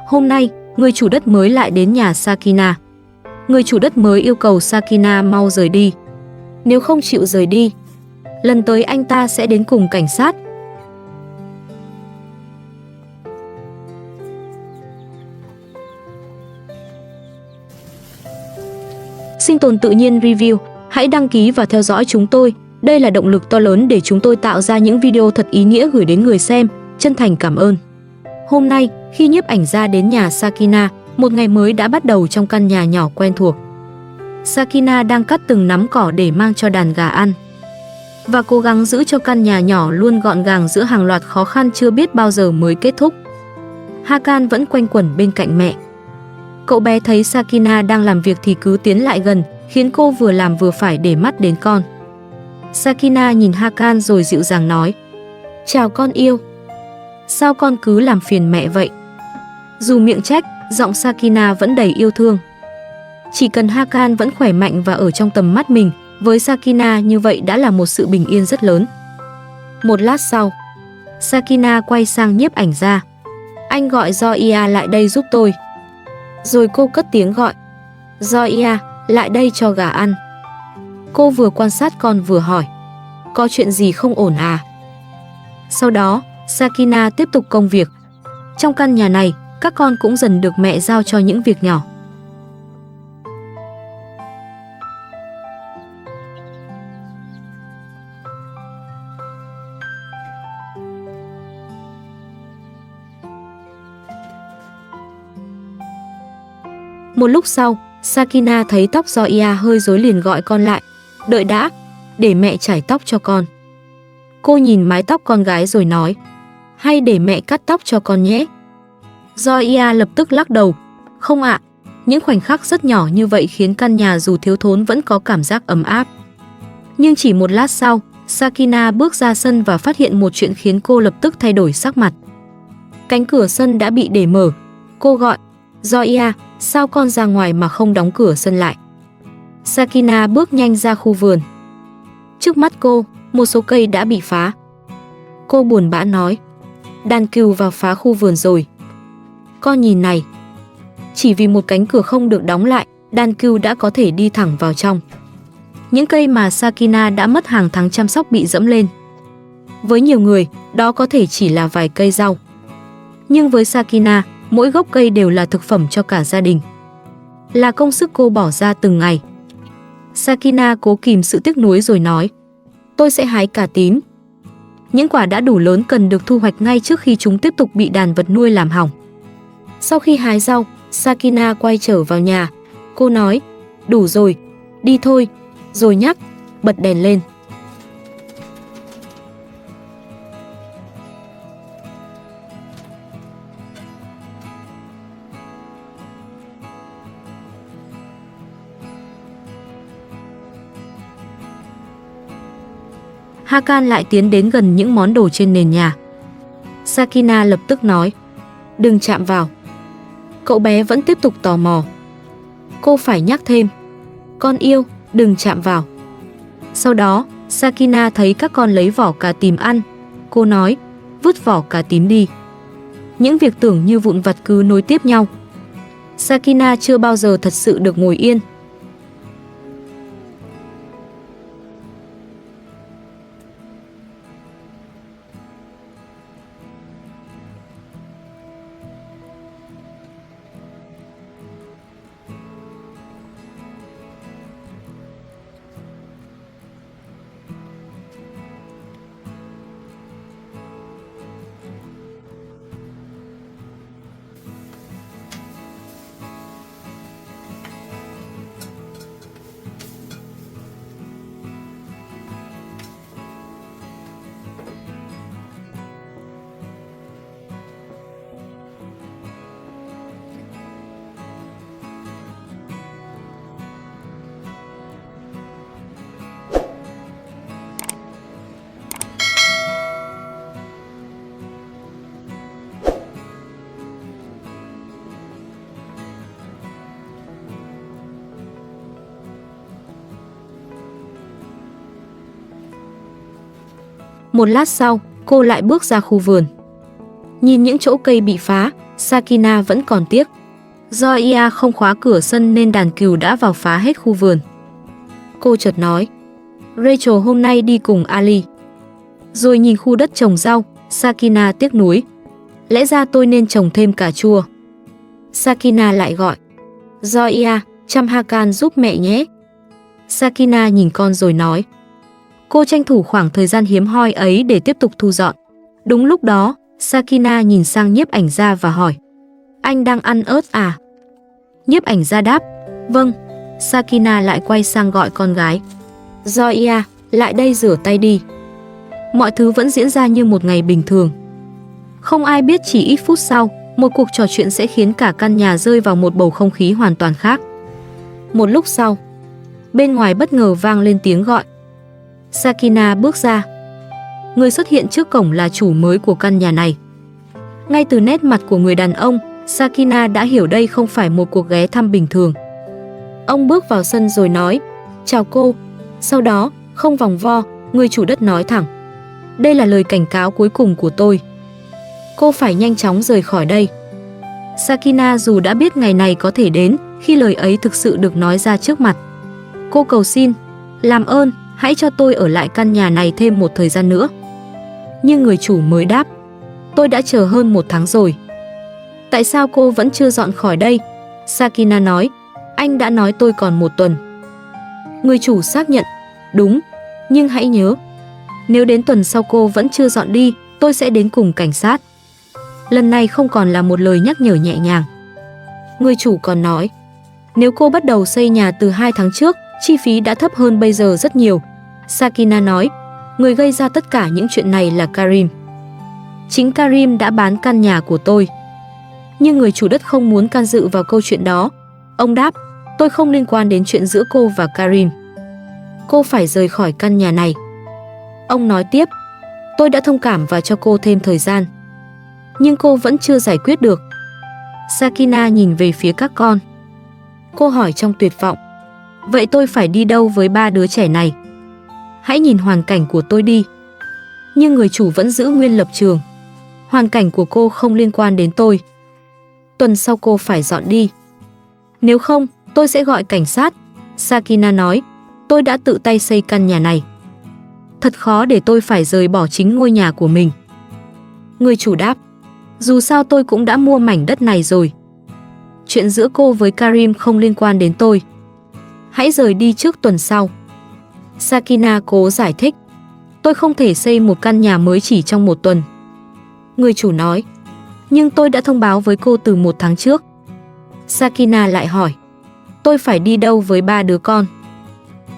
Hôm nay, người chủ đất mới lại đến nhà Sakina. Người chủ đất mới yêu cầu Sakina mau rời đi. Nếu không chịu rời đi, lần tới anh ta sẽ đến cùng cảnh sát. Sinh tồn tự nhiên review, hãy đăng ký và theo dõi chúng tôi. Đây là động lực to lớn để chúng tôi tạo ra những video thật ý nghĩa gửi đến người xem. Chân thành cảm ơn. Hôm nay, khi nhiếp ảnh gia đến nhà Sakina, một ngày mới đã bắt đầu trong căn nhà nhỏ quen thuộc. Sakina đang cắt từng nắm cỏ để mang cho đàn gà ăn và cố gắng giữ cho căn nhà nhỏ luôn gọn gàng giữa hàng loạt khó khăn chưa biết bao giờ mới kết thúc. Hakan vẫn quanh quẩn bên cạnh mẹ. Cậu bé thấy Sakina đang làm việc thì cứ tiến lại gần, khiến cô vừa làm vừa phải để mắt đến con. Sakina nhìn Hakan rồi dịu dàng nói: "Chào con yêu. Sao con cứ làm phiền mẹ vậy?" Dù miệng trách, giọng Sakina vẫn đầy yêu thương. Chỉ cần Hakan vẫn khỏe mạnh và ở trong tầm mắt mình, với Sakina như vậy đã là một sự bình yên rất lớn. Một lát sau, Sakina quay sang nhiếp ảnh gia: "Anh gọi Zoya lại đây giúp tôi." Rồi cô cất tiếng gọi: "Zoya, lại đây cho gà ăn." Cô vừa quan sát con vừa hỏi: "Có chuyện gì không ổn à?" Sau đó, Sakina tiếp tục công việc. Trong căn nhà này, các con cũng dần được mẹ giao cho những việc nhỏ. Một lúc sau, Sakina thấy tóc Zoya hơi rối liền gọi con lại: "Đợi đã, để mẹ chải tóc cho con." Cô nhìn mái tóc con gái rồi nói: "Hay để mẹ cắt tóc cho con nhé." Zoya lập tức lắc đầu: "Không ạ." Những khoảnh khắc rất nhỏ như vậy khiến căn nhà dù thiếu thốn vẫn có cảm giác ấm áp. Nhưng chỉ một lát sau, Sakina bước ra sân và phát hiện một chuyện khiến cô lập tức thay đổi sắc mặt. Cánh cửa sân đã bị để mở. Cô gọi: "Zoya, sao con ra ngoài mà không đóng cửa sân lại?" Sakina bước nhanh ra khu vườn. Trước mắt cô, một số cây đã bị phá. Cô buồn bã nói: "Đàn cừu vào phá khu vườn rồi. Con nhìn này." Chỉ vì một cánh cửa không được đóng lại, đàn cừu đã có thể đi thẳng vào trong. Những cây mà Sakina đã mất hàng tháng chăm sóc bị dẫm lên. Với nhiều người, đó có thể chỉ là vài cây rau. Nhưng với Sakina, mỗi gốc cây đều là thực phẩm cho cả gia đình. Là công sức cô bỏ ra từng ngày. Sakina cố kìm sự tiếc nuối rồi nói: "Tôi sẽ hái cà tím." Những quả đã đủ lớn cần được thu hoạch ngay trước khi chúng tiếp tục bị đàn vật nuôi làm hỏng. Sau khi hái rau, Sakina quay trở vào nhà. Cô nói: "Đủ rồi, đi thôi." Rồi nhắc: "Bật đèn lên." Hakan lại tiến đến gần những món đồ trên nền nhà. Sakina lập tức nói: "Đừng chạm vào." Cậu bé vẫn tiếp tục tò mò. Cô phải nhắc thêm: "Con yêu, đừng chạm vào." Sau đó, Sakina thấy các con lấy vỏ cà tím ăn. Cô nói: "Vứt vỏ cà tím đi." Những việc tưởng như vụn vặt cứ nối tiếp nhau. Sakina chưa bao giờ thật sự được ngồi yên. Một lát sau, cô lại bước ra khu vườn. Nhìn những chỗ cây bị phá, Sakina vẫn còn tiếc. Do Ia không khóa cửa sân nên đàn cừu đã vào phá hết khu vườn. Cô chợt nói, Rachel hôm nay đi cùng Ali. Rồi nhìn khu đất trồng rau, Sakina tiếc nuối. Lẽ ra tôi nên trồng thêm cà chua. Sakina lại gọi, Zoya, chăm Hakan giúp mẹ nhé. Sakina nhìn con rồi nói. Cô tranh thủ khoảng thời gian hiếm hoi ấy để tiếp tục thu dọn. Đúng lúc đó, Sakina nhìn sang nhiếp ảnh gia và hỏi, anh đang ăn ớt à? Nhiếp ảnh gia đáp, vâng. Sakina lại quay sang gọi con gái, Zoya, lại đây rửa tay đi. Mọi thứ vẫn diễn ra như một ngày bình thường. Không ai biết chỉ ít phút sau, một cuộc trò chuyện sẽ khiến cả căn nhà rơi vào một bầu không khí hoàn toàn khác. Một lúc sau, bên ngoài bất ngờ vang lên tiếng gọi. Sakina bước ra. Người xuất hiện trước cổng là chủ mới của căn nhà này. Ngay từ nét mặt của người đàn ông, Sakina đã hiểu đây không phải một cuộc ghé thăm bình thường. Ông bước vào sân rồi nói, chào cô. Sau đó, không vòng vo, người chủ đất nói thẳng, đây là lời cảnh cáo cuối cùng của tôi. Cô phải nhanh chóng rời khỏi đây. Sakina dù đã biết ngày này có thể đến khi lời ấy thực sự được nói ra trước mặt. Cô cầu xin, làm ơn, hãy cho tôi ở lại căn nhà này thêm một thời gian nữa. Nhưng người chủ mới đáp, tôi đã chờ hơn 1 tháng rồi. Tại sao cô vẫn chưa dọn khỏi đây? Sakina nói, anh đã nói tôi còn 1 tuần. Người chủ xác nhận, đúng, nhưng hãy nhớ, nếu đến tuần sau cô vẫn chưa dọn đi, tôi sẽ đến cùng cảnh sát. Lần này không còn là một lời nhắc nhở nhẹ nhàng. Người chủ còn nói, nếu cô bắt đầu xây nhà từ 2 tháng trước, chi phí đã thấp hơn bây giờ rất nhiều. Sakina nói, người gây ra tất cả những chuyện này là Karim. Chính Karim đã bán căn nhà của tôi. Nhưng người chủ đất không muốn can dự vào câu chuyện đó. Ông đáp, tôi không liên quan đến chuyện giữa cô và Karim. Cô phải rời khỏi căn nhà này. Ông nói tiếp, tôi đã thông cảm và cho cô thêm thời gian. Nhưng cô vẫn chưa giải quyết được. Sakina nhìn về phía các con. Cô hỏi trong tuyệt vọng, vậy tôi phải đi đâu với 3 đứa trẻ này? Hãy nhìn hoàn cảnh của tôi đi. Nhưng người chủ vẫn giữ nguyên lập trường. Hoàn cảnh của cô không liên quan đến tôi. Tuần sau cô phải dọn đi. Nếu không, tôi sẽ gọi cảnh sát. Sakina nói, tôi đã tự tay xây căn nhà này. Thật khó để tôi phải rời bỏ chính ngôi nhà của mình. Người chủ đáp, dù sao tôi cũng đã mua mảnh đất này rồi. Chuyện giữa cô với Karim không liên quan đến tôi. Hãy rời đi trước tuần sau. Sakina cố giải thích, tôi không thể xây một căn nhà mới chỉ trong 1 tuần. Người chủ nói, nhưng tôi đã thông báo với cô từ 1 tháng trước. Sakina lại hỏi, tôi phải đi đâu với 3 đứa con?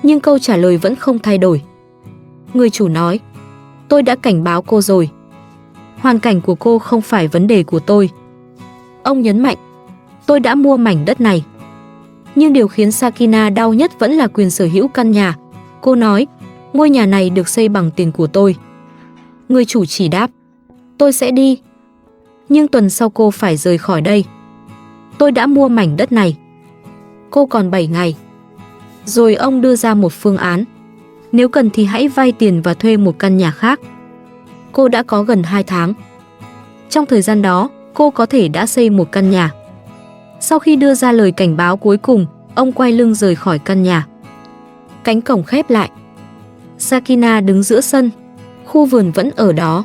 Nhưng câu trả lời vẫn không thay đổi. Người chủ nói, tôi đã cảnh báo cô rồi. Hoàn cảnh của cô không phải vấn đề của tôi. Ông nhấn mạnh, tôi đã mua mảnh đất này. Nhưng điều khiến Sakina đau nhất vẫn là quyền sở hữu căn nhà. Cô nói, ngôi nhà này được xây bằng tiền của tôi. Người chủ chỉ đáp, tôi sẽ đi. Nhưng tuần sau cô phải rời khỏi đây. Tôi đã mua mảnh đất này. Cô còn 7 ngày. Rồi ông đưa ra một phương án. Nếu cần thì hãy vay tiền và thuê một căn nhà khác. Cô đã có gần 2 tháng. Trong thời gian đó, cô có thể đã xây một căn nhà. Sau khi đưa ra lời cảnh báo cuối cùng, ông quay lưng rời khỏi căn nhà. Cánh cổng khép lại. Sakina đứng giữa sân. Khu vườn vẫn ở đó.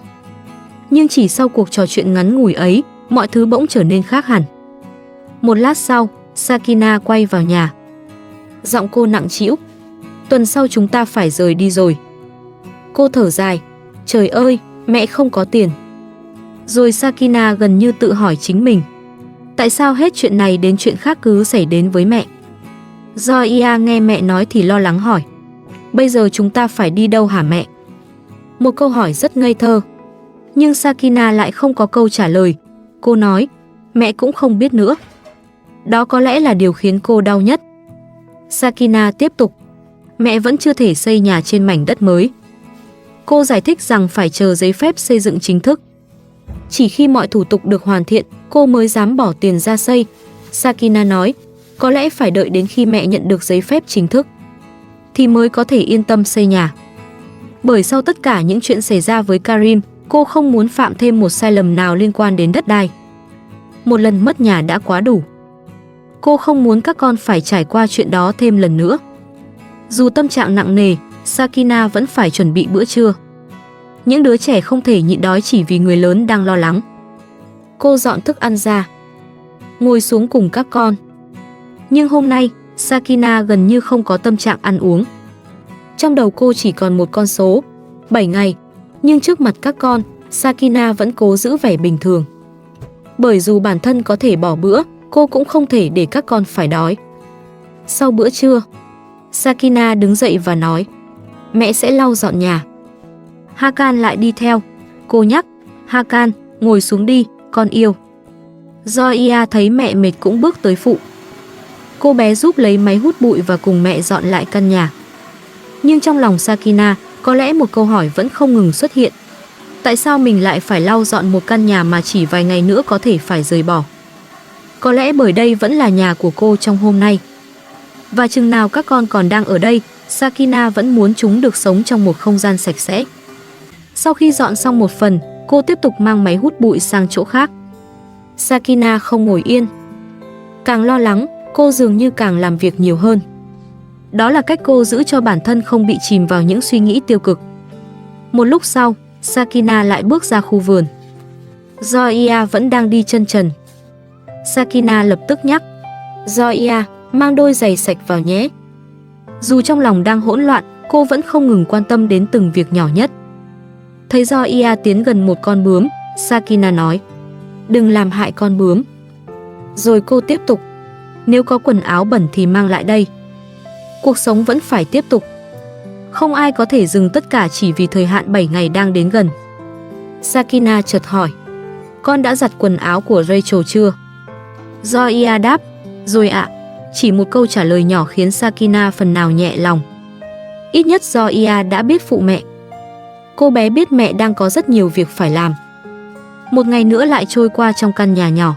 Nhưng chỉ sau cuộc trò chuyện ngắn ngủi ấy, mọi thứ bỗng trở nên khác hẳn. Một lát sau, Sakina quay vào nhà. Giọng cô nặng trĩu. Tuần sau chúng ta phải rời đi rồi. Cô thở dài. Trời ơi, mẹ không có tiền. Rồi Sakina gần như tự hỏi chính mình. Tại sao hết chuyện này đến chuyện khác cứ xảy đến với mẹ? Zoya nghe mẹ nói thì lo lắng hỏi. Bây giờ chúng ta phải đi đâu hả mẹ? Một câu hỏi rất ngây thơ. Nhưng Sakina lại không có câu trả lời. Cô nói, mẹ cũng không biết nữa. Đó có lẽ là điều khiến cô đau nhất. Sakina tiếp tục. Mẹ vẫn chưa thể xây nhà trên mảnh đất mới. Cô giải thích rằng phải chờ giấy phép xây dựng chính thức. Chỉ khi mọi thủ tục được hoàn thiện, cô mới dám bỏ tiền ra xây. Sakina nói, có lẽ phải đợi đến khi mẹ nhận được giấy phép chính thức thì mới có thể yên tâm xây nhà. Bởi sau tất cả những chuyện xảy ra với Karim, Cô không muốn phạm thêm một sai lầm nào liên quan đến đất đai. Một lần mất nhà đã quá đủ. Cô không muốn các con phải trải qua chuyện đó thêm lần nữa. Dù tâm trạng nặng nề, Sakina vẫn phải chuẩn bị bữa trưa. Những đứa trẻ không thể nhịn đói chỉ vì người lớn đang lo lắng. Cô dọn thức ăn ra, ngồi xuống cùng các con. Nhưng hôm nay, Sakina gần như không có tâm trạng ăn uống. Trong đầu cô chỉ còn một con số, 7 ngày. Nhưng trước mặt các con, Sakina vẫn cố giữ vẻ bình thường. Bởi dù bản thân có thể bỏ bữa, cô cũng không thể để các con phải đói. Sau bữa trưa, Sakina đứng dậy và nói, mẹ sẽ lau dọn nhà. Hakan lại đi theo. Cô nhắc, Hakan, ngồi xuống đi, con yêu. Zoya thấy mẹ mệt cũng bước tới phụ. Cô bé giúp lấy máy hút bụi và cùng mẹ dọn lại căn nhà. Nhưng trong lòng Sakina, có lẽ một câu hỏi vẫn không ngừng xuất hiện. Tại sao mình lại phải lau dọn một căn nhà mà chỉ vài ngày nữa có thể phải rời bỏ? Có lẽ bởi đây vẫn là nhà của cô trong hôm nay. Và chừng nào các con còn đang ở đây, Sakina vẫn muốn chúng được sống trong một không gian sạch sẽ. Sau khi dọn xong một phần, cô tiếp tục mang máy hút bụi sang chỗ khác. Sakina không ngồi yên. Càng lo lắng, cô dường như càng làm việc nhiều hơn. Đó là cách cô giữ cho bản thân không bị chìm vào những suy nghĩ tiêu cực. Một lúc sau, Sakina lại bước ra khu vườn. Zoya vẫn đang đi chân trần. Sakina lập tức nhắc, Zoya, mang đôi giày sạch vào nhé. Dù trong lòng đang hỗn loạn, cô vẫn không ngừng quan tâm đến từng việc nhỏ nhất. Thấy Zoya tiến gần một con bướm, Sakina nói, đừng làm hại con bướm. Rồi cô tiếp tục, nếu có quần áo bẩn thì mang lại đây. Cuộc sống vẫn phải tiếp tục. Không ai có thể dừng tất cả chỉ vì thời hạn 7 ngày đang đến gần. Sakina chợt hỏi, con đã giặt quần áo của Rachel chưa? Zoya đáp, rồi ạ. Chỉ một câu trả lời nhỏ khiến Sakina phần nào nhẹ lòng. Ít nhất Zoya đã biết phụ mẹ. Cô bé biết mẹ đang có rất nhiều việc phải làm. Một ngày nữa lại trôi qua trong căn nhà nhỏ.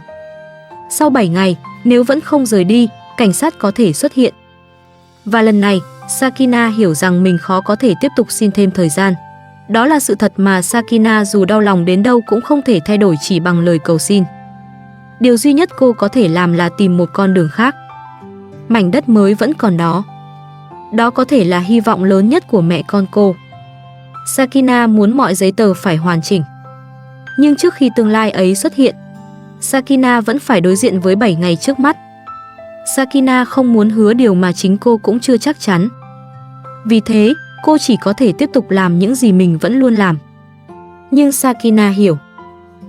Sau 7 ngày, nếu vẫn không rời đi, cảnh sát có thể xuất hiện. Và lần này, Sakina hiểu rằng mình khó có thể tiếp tục xin thêm thời gian. Đó là sự thật mà Sakina dù đau lòng đến đâu cũng không thể thay đổi chỉ bằng lời cầu xin. Điều duy nhất cô có thể làm là tìm một con đường khác. Mảnh đất mới vẫn còn đó. Đó có thể là hy vọng lớn nhất của mẹ con cô. Sakina muốn mọi giấy tờ phải hoàn chỉnh. Nhưng trước khi tương lai ấy xuất hiện, Sakina vẫn phải đối diện với 7 ngày trước mắt. Sakina không muốn hứa điều mà chính cô cũng chưa chắc chắn. Vì thế, cô chỉ có thể tiếp tục làm những gì mình vẫn luôn làm. Nhưng Sakina hiểu,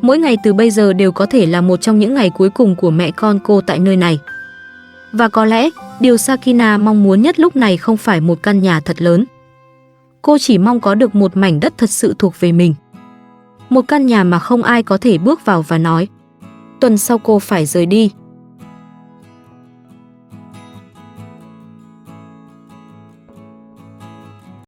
mỗi ngày từ bây giờ đều có thể là một trong những ngày cuối cùng của mẹ con cô tại nơi này. Và có lẽ, điều Sakina mong muốn nhất lúc này không phải một căn nhà thật lớn. Cô chỉ mong có được một mảnh đất thật sự thuộc về mình. Một căn nhà mà không ai có thể bước vào và nói, tuần sau cô phải rời đi.